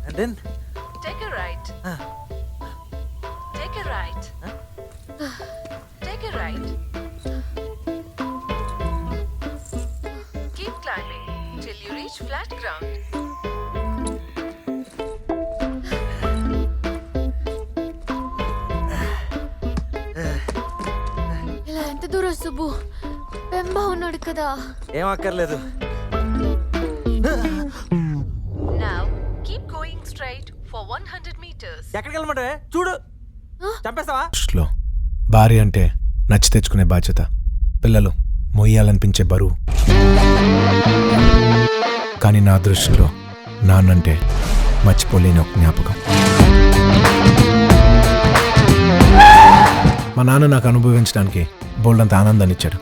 And then Take a right. Take a right. Take a right. Keep climbing till you reach flat ground. ఇలా ఎంత దూరం సుబ్బు? పెంబా ఉన్నాడు కదా. ఏం అక్కర్లేదు. Now keep going straight for 100 meters. ఎక్కడికి వెళ్ళమంటే చూడు, చంపేస్తావా? దృష్టిలో భార్య అంటే నచ్చి తెచ్చుకునే బాధ్యత, పిల్లలు మొయ్యాలనిపించే బరువు. కానీ నా దృష్టిలో నాన్నంటే మర్చిపోలేని ఒక జ్ఞాపకం. మా నాన్న నాకు అనుభవించడానికి బోల్డంత ఆనందాన్ని ఇచ్చాడు.